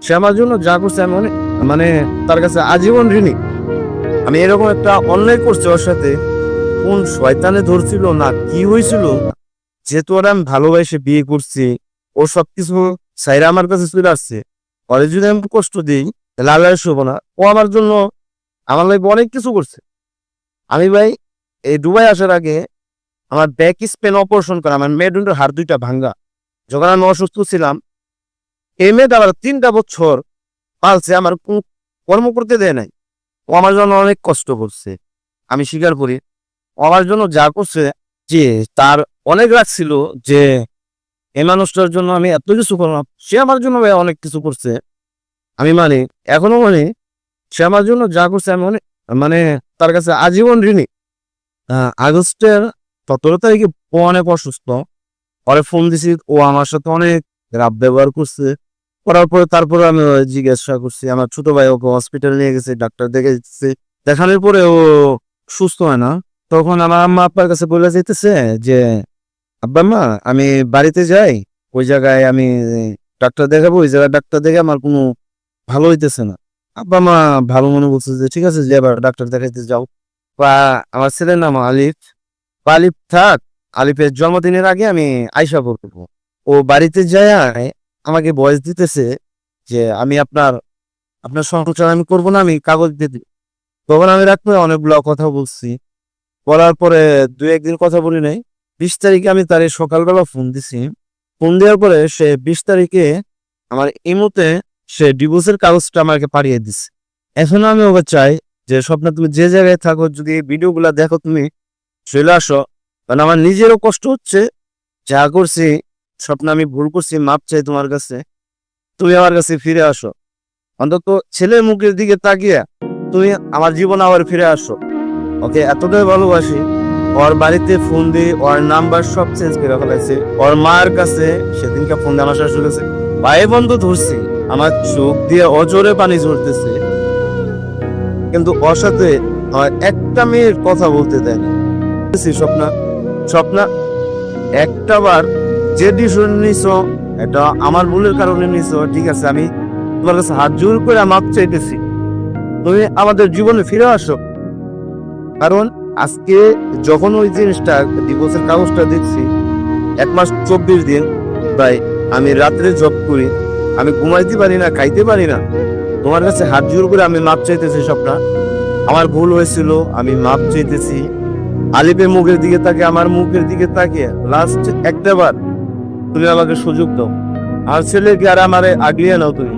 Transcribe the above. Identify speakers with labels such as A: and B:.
A: সে আমার জন্য যা করছে আমি মানে তার কাছে আজীবন ঋণী। আমি এরকম একটা অন্যায় করছি ওর সাথে, কোন শয়তানে ধরছিল না কি হয়েছিল, যেহেতু ওরা আমি ভালোবাসে বিয়ে করছি, ও সবকিছু সাইরা আমার কাছে চলে আসছে, ওরে যদি আমি কষ্ট দিই তাহলে আল্লাহ শুভ না। ও আমার জন্য আমার লাইফে অনেক কিছু করছে। আমি ভাই এই দুবাই আসার আগে আমার ব্যাক স্পেন অপারেশন করা, আমার মেরুদণ্ডের হাড় দুইটা ভাঙ্গা। যখন আমি অসুস্থ ছিলাম, এই মেয়েটা আবার 3টা বছর পালছে, আমার কোনো কর্ম করতে দেয় নাই। ও আমার জন্য অনেক কষ্ট করছে, আমি স্বীকার করি। ও আমার জন্য যা করছে, যে তার অনেক রাগ ছিল যে এই মানুষটার জন্য আমি এত কিছু করলাম, সে আমার জন্য ভাই অনেক কিছু করছে। আমি মানে এখনো মানে সে আমার জন্য যা করছে আমি মানে তার কাছে আজীবন ঋণী। আগস্টের 17 তারিখে ও অনেক অসুস্থ, পরে ফোন দিছি, ও আমার সাথে অনেক রাব ব্যবহার করছে। করার পরে তারপরে আমি জিজ্ঞাসা করছি, আমার ছোট ভাই ওকে হসপিটাল নিয়ে গেছে, ডাক্তার দেখেছে, দেখানোর পরে ও সুস্থ হয় না। তখন আমার আম্মা আব্বার কাছে বলে যেতেছে যে আব্বা আম্মা আমি বাড়িতে যাই, ওই জায়গায় আমি ডাক্তার দেখাবো, ওই জায়গায় ডাক্তার দেখে আমার কোনো ভালো হইতেছে না। আব্বা মা ভালো মনে বলছে যে ঠিক আছে, যে এবার ডাক্তার দেখাইতে যাও। বা আমার ছেলের নাম আলিফ, বা আলিফ থাক, আলিফের জন্মদিনের আগে আমি আইসা করবো। ও বাড়িতে যায় আমাকে ভয়েস দিতেছে যে আমি আপনার আপনার সংসার আমি করবো না, আমি কাগজ দিয়ে দিই। তখন আমি রাখবো অনেকগুলো কথা বলছি, বলার পরে 2-1 দিন কথা বলি নাই। 20 তারিখে আমি তার সকালবেলা ফোন দিছি। ফোন দেওয়ার পরে সে 20 তারিখে আমার ইমোতে সে ডিভোর্সের কাগজটা আমাকে পাঠিয়ে দিছে। এখন আমি ওকে চাই যে স্বপ্ন তুমি যে জায়গায় থাকো, যদি এই ভিডিওগুলো দেখো তুমি চলে আসো, কারণ আমার নিজেরও কষ্ট হচ্ছে। যা করছি স্বপ্ন আমি ভুল করছি, মাপ চাই তোমার কাছে, তুমি আমার কাছে ফিরে আসো। অন্তত ছেলের মুখের দিকে তাকিয়ে তুমি আমার জীবন আবার ফিরে আসো। ওকে এতটাই ভালোবাসি। ওর বাড়িতে ফোন দিয়ে ওর নাম্বার সব চেঞ্জ করে ফেলাইছে। ওর মায়ের কাছে সেদিনকে ফোন দিয়ে আমার শাশুড়ি কাছে ভাই বন্ধু ধরছি, আমার চোখ দিয়ে অজরে পানি ঝরতেছে, কিন্তু ওর সাথে আমার একটা মেয়ের কথা বলতে দেয়নি। স্বপ্না স্বপ্না একটা বার যে ডিসিশন নিছো এটা আমার ভুলের কারণে নিছো, ঠিক আছে, আমি তোমার কাছে হাত জোর করে মাপ চাইতেছি, তুমি আমাদের জীবনে ফিরে আসো। কারণ আজকে যখন ওই জিনিসটা ডিভোর্সের কাগজটা দেখছি, 1 মাস 24 দিন ভাই আমি রাত্রে জব করি, আমি ঘুমাইতে পারি না, খাইতে পারি না। তোমার কাছে হাত জোর করে আমি মাপ চাইতেছি স্বপ্না, আমার ভুল হয়েছিল, আমি মাপ চাইতেছি। আলিফের মুখের দিকে তাকিয়ে, আমার মুখের দিকে তাকিয়ে লাস্ট একটা বার তুমি আমাকে সুযোগ দাও। আর ছেলেকে আর আমারে আগলিয়ে নাও তুমি।